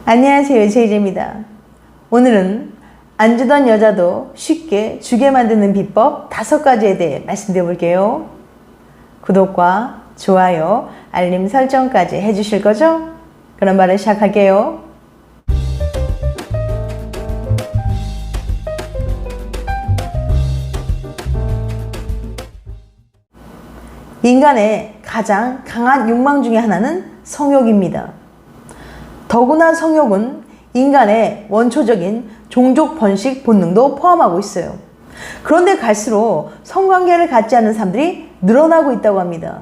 안녕하세요, 제이제입니다. 오늘은 안 주던 여자도 쉽게 주게 만드는 비법 5가지에 대해 말씀드려 볼게요. 구독과 좋아요, 알림 설정까지 해주실 거죠? 그럼 바로 시작할게요. 인간의 가장 강한 욕망 중에 하나는 성욕입니다. 더구나 성욕은 인간의 원초적인 종족 번식 본능도 포함하고 있어요. 그런데 갈수록 성관계를 갖지 않는 사람들이 늘어나고 있다고 합니다.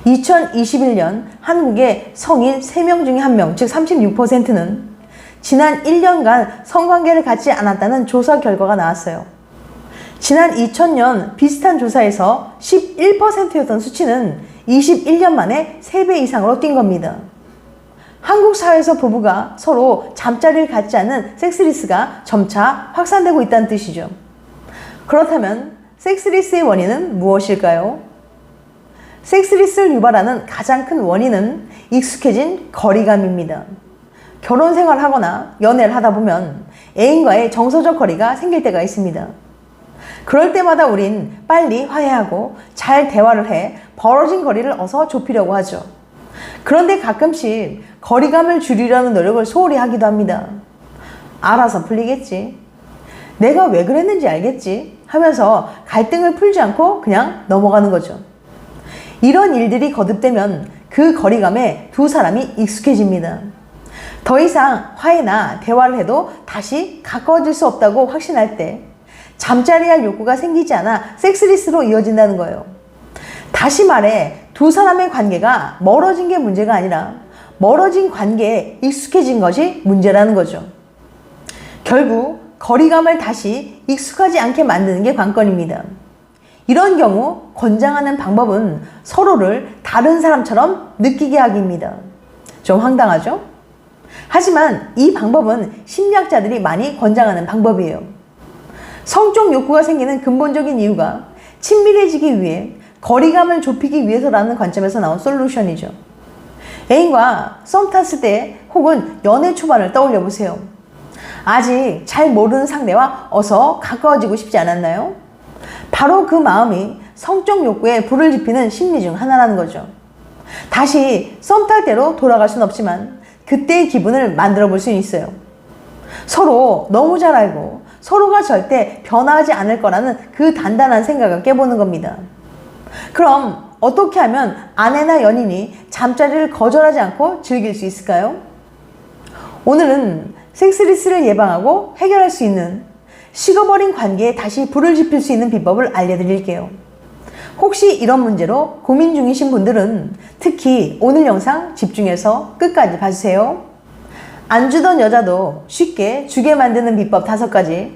2021년 한국의 성인 3명 중에 1명, 즉 36%는 지난 1년간 성관계를 갖지 않았다는 조사 결과가 나왔어요. 지난 2000년 비슷한 조사에서 11%였던 수치는 21년 만에 3배 이상으로 뛴 겁니다. 한국 사회에서 부부가 서로 잠자리를 갖지 않는 섹스리스가 점차 확산되고 있다는 뜻이죠. 그렇다면 섹스리스의 원인은 무엇일까요? 섹스리스를 유발하는 가장 큰 원인은 익숙해진 거리감입니다. 결혼 생활을 하거나 연애를 하다 보면 애인과의 정서적 거리가 생길 때가 있습니다. 그럴 때마다 우린 빨리 화해하고 잘 대화를 해 벌어진 거리를 어서 좁히려고 하죠. 그런데 가끔씩 거리감을 줄이려는 노력을 소홀히 하기도 합니다. 알아서 풀리겠지, 내가 왜 그랬는지 알겠지 하면서 갈등을 풀지 않고 그냥 넘어가는 거죠. 이런 일들이 거듭되면 그 거리감에 두 사람이 익숙해집니다. 더 이상 화해나 대화를 해도 다시 가까워질 수 없다고 확신할 때 잠자리할 욕구가 생기지 않아 섹스리스로 이어진다는 거예요. 다시 말해 두 사람의 관계가 멀어진 게 문제가 아니라 멀어진 관계에 익숙해진 것이 문제라는 거죠. 결국 거리감을 다시 익숙하지 않게 만드는 게 관건입니다. 이런 경우 권장하는 방법은 서로를 다른 사람처럼 느끼게 하기입니다. 좀 황당하죠? 하지만 이 방법은 심리학자들이 많이 권장하는 방법이에요. 성적 욕구가 생기는 근본적인 이유가 친밀해지기 위해 거리감을 좁히기 위해서라는 관점에서 나온 솔루션이죠. 애인과 썸 탔을 때 혹은 연애 초반을 떠올려 보세요. 아직 잘 모르는 상대와 어서 가까워지고 싶지 않았나요? 바로 그 마음이 성적 욕구에 불을 지피는 심리 중 하나라는 거죠. 다시 썸 탈 때로 돌아갈 수는 없지만 그때의 기분을 만들어 볼 수는 있어요. 서로 너무 잘 알고 서로가 절대 변화하지 않을 거라는 그 단단한 생각을 깨보는 겁니다. 그럼 어떻게 하면 아내나 연인이 잠자리를 거절하지 않고 즐길 수 있을까요? 오늘은 섹스리스를 예방하고 해결할 수 있는, 식어버린 관계에 다시 불을 지필 수 있는 비법을 알려드릴게요. 혹시 이런 문제로 고민 중이신 분들은 특히 오늘 영상 집중해서 끝까지 봐주세요. 안 주던 여자도 쉽게 주게 만드는 비법 5가지,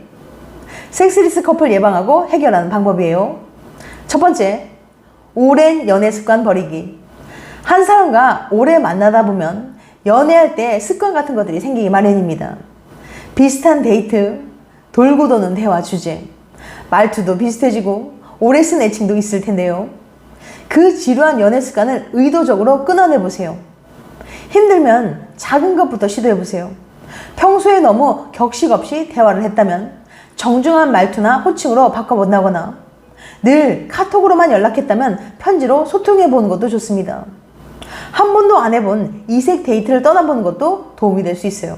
섹스리스 커플 예방하고 해결하는 방법이에요. 첫 번째, 오랜 연애 습관 버리기. 한 사람과 오래 만나다 보면 연애할 때 습관 같은 것들이 생기기 마련입니다. 비슷한 데이트, 돌고 도는 대화 주제, 말투도 비슷해지고 오래 쓴 애칭도 있을 텐데요. 그 지루한 연애 습관을 의도적으로 끊어내보세요. 힘들면 작은 것부터 시도해보세요. 평소에 너무 격식 없이 대화를 했다면 정중한 말투나 호칭으로 바꿔본다거나 늘 카톡으로만 연락했다면 편지로 소통해보는 것도 좋습니다. 한 번도 안 해본 이색 데이트를 떠나보는 것도 도움이 될 수 있어요.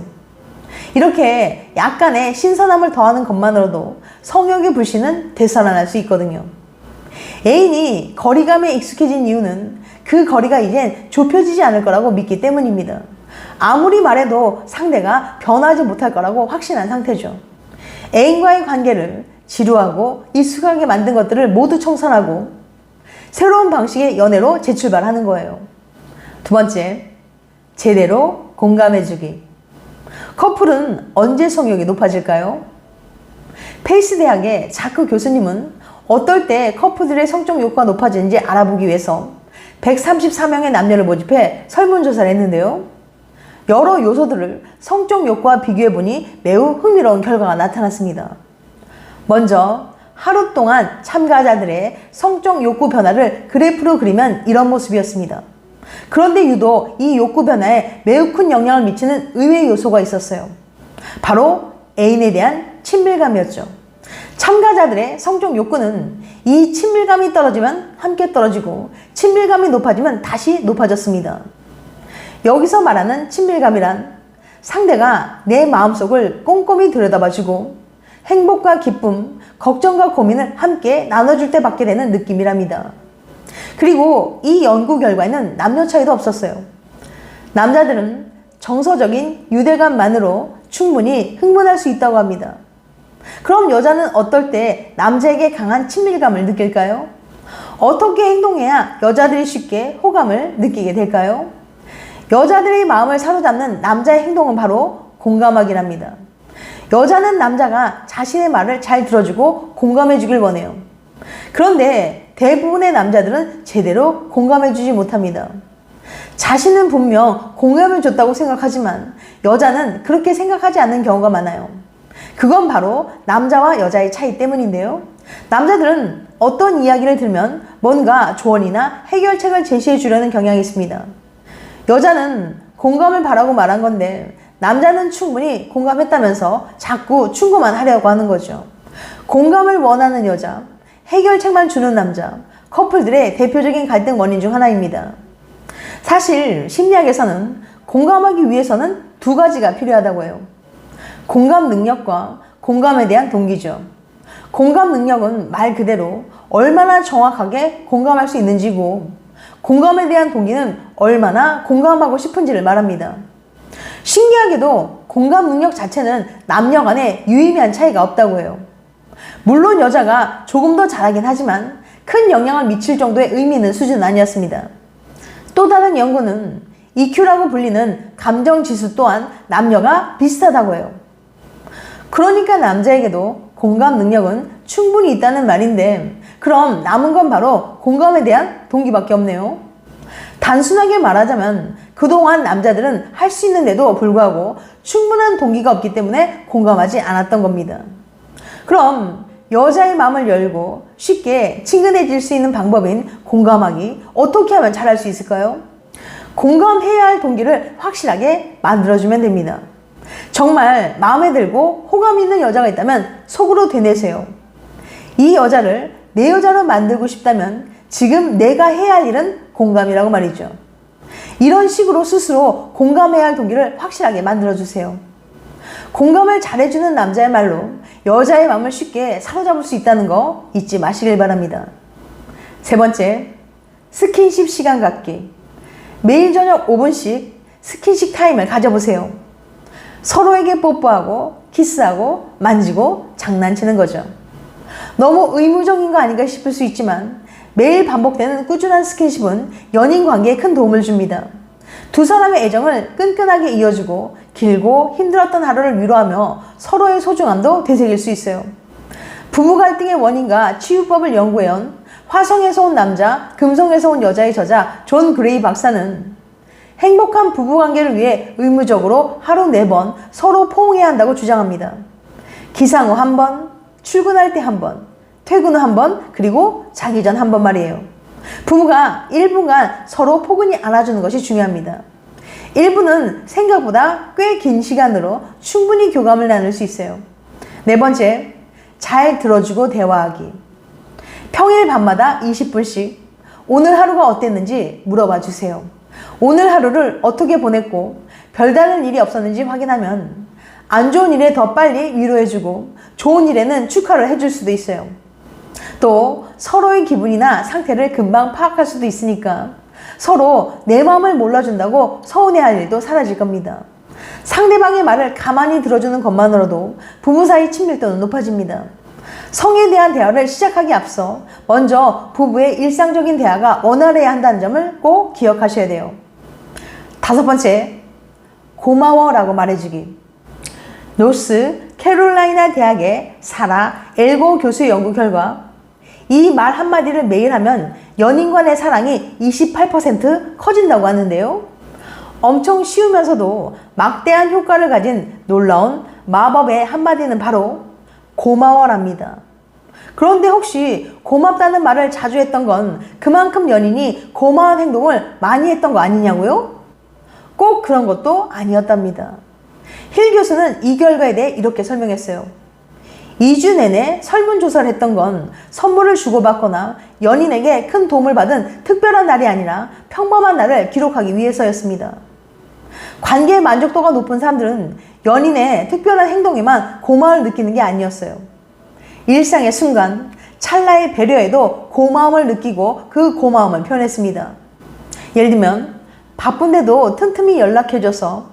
이렇게 약간의 신선함을 더하는 것만으로도 성욕의 불씨는 되살아날 수 있거든요. 애인이 거리감에 익숙해진 이유는 그 거리가 이젠 좁혀지지 않을 거라고 믿기 때문입니다. 아무리 말해도 상대가 변하지 못할 거라고 확신한 상태죠. 애인과의 관계를 지루하고 익숙하게 만든 것들을 모두 청산하고 새로운 방식의 연애로 재출발하는 거예요. 두 번째, 제대로 공감해주기. 커플은 언제 성욕이 높아질까요? 페이스 대학의 자크 교수님은 어떨 때 커플들의 성적 욕구가 높아지는지 알아보기 위해서 134명의 남녀를 모집해 설문조사를 했는데요. 여러 요소들을 성적 욕구와 비교해보니 매우 흥미로운 결과가 나타났습니다. 먼저 하루 동안 참가자들의 성적 욕구 변화를 그래프로 그리면 이런 모습이었습니다. 그런데 유독 이 욕구 변화에 매우 큰 영향을 미치는 의외의 요소가 있었어요. 바로 애인에 대한 친밀감이었죠. 참가자들의 성적 욕구는 이 친밀감이 떨어지면 함께 떨어지고 친밀감이 높아지면 다시 높아졌습니다. 여기서 말하는 친밀감이란 상대가 내 마음속을 꼼꼼히 들여다봐주고 행복과 기쁨, 걱정과 고민을 함께 나눠줄 때 받게 되는 느낌이랍니다. 그리고 이 연구 결과에는 남녀 차이도 없었어요. 남자들은 정서적인 유대감만으로 충분히 흥분할 수 있다고 합니다. 그럼 여자는 어떨 때 남자에게 강한 친밀감을 느낄까요? 어떻게 행동해야 여자들이 쉽게 호감을 느끼게 될까요? 여자들의 마음을 사로잡는 남자의 행동은 바로 공감하기랍니다. 여자는 남자가 자신의 말을 잘 들어주고 공감해 주길 원해요. 그런데 대부분의 남자들은 제대로 공감해 주지 못합니다. 자신은 분명 공감해 줬다고 생각하지만 여자는 그렇게 생각하지 않는 경우가 많아요. 그건 바로 남자와 여자의 차이 때문인데요. 남자들은 어떤 이야기를 들으면 뭔가 조언이나 해결책을 제시해 주려는 경향이 있습니다. 여자는 공감을 바라고 말한 건데 남자는 충분히 공감했다면서 자꾸 충고만 하려고 하는 거죠. 공감을 원하는 여자, 해결책만 주는 남자, 커플들의 대표적인 갈등 원인 중 하나입니다. 사실 심리학에서는 공감하기 위해서는 두 가지가 필요하다고 해요. 공감 능력과 공감에 대한 동기죠. 공감 능력은 말 그대로 얼마나 정확하게 공감할 수 있는지고, 공감에 대한 동기는 얼마나 공감하고 싶은지를 말합니다. 신기하게도 공감 능력 자체는 남녀 간에 유의미한 차이가 없다고 해요. 물론 여자가 조금 더 잘하긴 하지만 큰 영향을 미칠 정도의 의미 있는 수준은 아니었습니다. 또 다른 연구는 EQ라고 불리는 감정 지수 또한 남녀가 비슷하다고 해요. 그러니까 남자에게도 공감 능력은 충분히 있다는 말인데, 그럼 남은 건 바로 공감에 대한 동기밖에 없네요. 단순하게 말하자면 그동안 남자들은 할 수 있는데도 불구하고 충분한 동기가 없기 때문에 공감하지 않았던 겁니다. 그럼 여자의 마음을 열고 쉽게 친근해질 수 있는 방법인 공감하기, 어떻게 하면 잘할 수 있을까요? 공감해야 할 동기를 확실하게 만들어주면 됩니다. 정말 마음에 들고 호감 있는 여자가 있다면 속으로 되뇌세요. 이 여자를 내 여자로 만들고 싶다면 지금 내가 해야 할 일은 공감이라고 말이죠. 이런 식으로 스스로 공감해야 할 동기를 확실하게 만들어주세요. 공감을 잘해주는 남자야말로 여자의 마음을 쉽게 사로잡을 수 있다는 거 잊지 마시길 바랍니다. 세 번째, 스킨십 시간 갖기. 매일 저녁 5분씩 스킨십 타임을 가져보세요. 서로에게 뽀뽀하고 키스하고 만지고 장난치는 거죠. 너무 의무적인 거 아닌가 싶을 수 있지만 매일 반복되는 꾸준한 스킨십은 연인 관계에 큰 도움을 줍니다. 두 사람의 애정을 끈끈하게 이어주고 길고 힘들었던 하루를 위로하며 서로의 소중함도 되새길 수 있어요. 부부 갈등의 원인과 치유법을 연구해온 화성에서 온 남자, 금성에서 온 여자의 저자 존 그레이 박사는 행복한 부부관계를 위해 의무적으로 하루 4번 서로 포옹해야 한다고 주장합니다. 기상 후 1번, 출근할 때 1번, 퇴근 후 1번, 그리고 자기 전 1번 말이에요. 부부가 1분간 서로 포근히 안아주는 것이 중요합니다. 1분은 생각보다 꽤 긴 시간으로 충분히 교감을 나눌 수 있어요. 네 번째, 잘 들어주고 대화하기. 평일 밤마다 20분씩 오늘 하루가 어땠는지 물어봐 주세요. 오늘 하루를 어떻게 보냈고 별다른 일이 없었는지 확인하면 안 좋은 일에 더 빨리 위로해주고 좋은 일에는 축하를 해줄 수도 있어요. 또 서로의 기분이나 상태를 금방 파악할 수도 있으니까 서로 내 마음을 몰라준다고 서운해할 일도 사라질 겁니다. 상대방의 말을 가만히 들어주는 것만으로도 부부 사이 친밀도는 높아집니다. 성에 대한 대화를 시작하기 앞서 먼저 부부의 일상적인 대화가 원활해야 한다는 점을 꼭 기억하셔야 돼요. 5번째, 고마워라고 말해주기. 노스 캐롤라이나 대학의 사라 엘고 교수의 연구 결과 이 말 한마디를 매일 하면 연인 간의 사랑이 28% 커진다고 하는데요. 엄청 쉬우면서도 막대한 효과를 가진 놀라운 마법의 한마디는 바로 고마워랍니다. 그런데 혹시 고맙다는 말을 자주 했던 건 그만큼 연인이 고마운 행동을 많이 했던 거 아니냐고요? 꼭 그런 것도 아니었답니다. 힐 교수는 이 결과에 대해 이렇게 설명했어요. 2주 내내 설문조사를 했던 건 선물을 주고받거나 연인에게 큰 도움을 받은 특별한 날이 아니라 평범한 날을 기록하기 위해서였습니다. 관계의 만족도가 높은 사람들은 연인의 특별한 행동에만 고마움을 느끼는 게 아니었어요. 일상의 순간, 찰나의 배려에도 고마움을 느끼고 그 고마움을 표현했습니다. 예를 들면 바쁜데도 틈틈이 연락해줘서,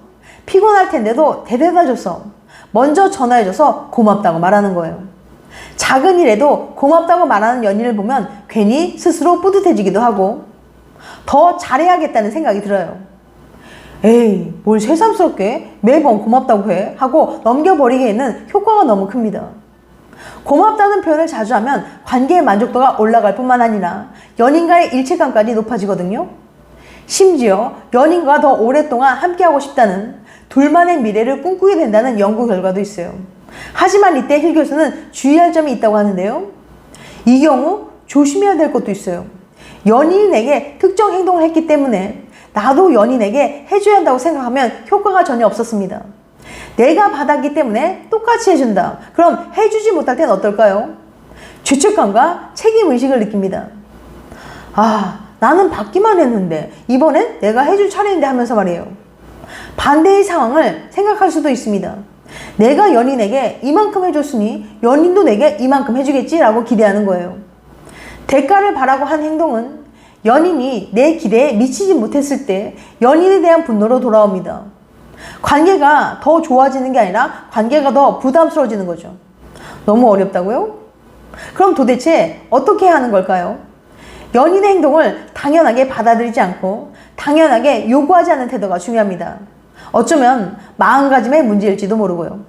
피곤할 텐데도 데려다줘서, 먼저 전화해줘서 고맙다고 말하는 거예요. 작은 일에도 고맙다고 말하는 연인을 보면 괜히 스스로 뿌듯해지기도 하고 더 잘해야겠다는 생각이 들어요. 에이, 뭘 새삼스럽게 매번 고맙다고 해? 하고 넘겨버리기에는 효과가 너무 큽니다. 고맙다는 표현을 자주 하면 관계의 만족도가 올라갈 뿐만 아니라 연인과의 일체감까지 높아지거든요. 심지어 연인과 더 오랫동안 함께하고 싶다는, 둘만의 미래를 꿈꾸게 된다는 연구 결과도 있어요. 하지만 이때 힐 교수는 주의할 점이 있다고 하는데요. 이 경우 조심해야 될 것도 있어요. 연인이 내게 특정 행동을 했기 때문에 나도 연인에게 해줘야 한다고 생각하면 효과가 전혀 없었습니다. 내가 받았기 때문에 똑같이 해준다. 그럼 해주지 못할 땐 어떨까요? 죄책감과 책임의식을 느낍니다. 아, 나는 받기만 했는데 이번엔 내가 해줄 차례인데 하면서 말이에요. 반대의 상황을 생각할 수도 있습니다. 내가 연인에게 이만큼 해줬으니 연인도 내게 이만큼 해주겠지라고 기대하는 거예요. 대가를 바라고 한 행동은 연인이 내 기대에 미치지 못했을 때 연인에 대한 분노로 돌아옵니다. 관계가 더 좋아지는 게 아니라 관계가 더 부담스러워지는 거죠. 너무 어렵다고요? 그럼 도대체 어떻게 해야 하는 걸까요? 연인의 행동을 당연하게 받아들이지 않고 당연하게 요구하지 않는 태도가 중요합니다. 어쩌면 마음가짐의 문제일지도 모르고요.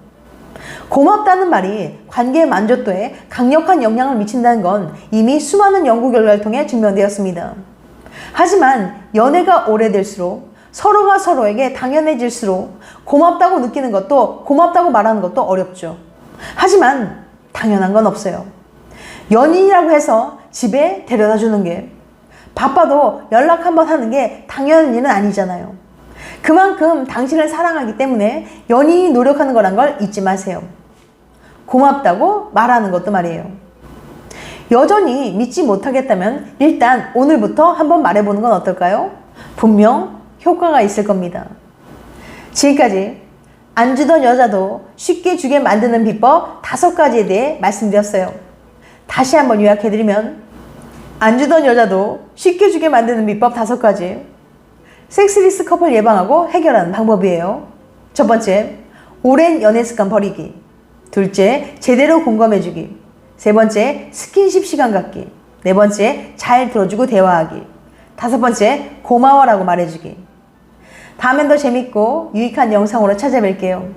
고맙다는 말이 관계의 만족도에 강력한 영향을 미친다는 건 이미 수많은 연구 결과를 통해 증명되었습니다. 하지만 연애가 오래될수록 서로가 서로에게 당연해질수록 고맙다고 느끼는 것도, 고맙다고 말하는 것도 어렵죠. 하지만 당연한 건 없어요. 연인이라고 해서 집에 데려다 주는 게, 바빠도 연락 한번 하는 게 당연한 일은 아니잖아요. 그만큼 당신을 사랑하기 때문에 연인이 노력하는 거란 걸 잊지 마세요. 고맙다고 말하는 것도 말이에요. 여전히 믿지 못하겠다면 일단 오늘부터 한번 말해보는 건 어떨까요? 분명 효과가 있을 겁니다. 지금까지 안 주던 여자도 쉽게 주게 만드는 비법 5가지에 대해 말씀드렸어요. 다시 한번 요약해드리면, 안 주던 여자도 쉽게 주게 만드는 비법 5가지. 섹스리스 커플 예방하고 해결하는 방법이에요. 첫 번째, 오랜 연애 습관 버리기. 둘째, 제대로 공감해주기. 세 번째, 스킨십 시간 갖기. 네 번째, 잘 들어주고 대화하기. 5번째, 고마워라고 말해주기. 다음엔 더 재밌고 유익한 영상으로 찾아뵐게요.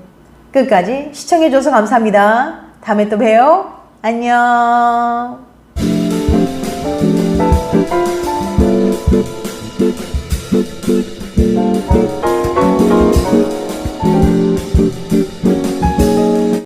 끝까지 시청해줘서 감사합니다. 다음에 또 봬요. 안녕.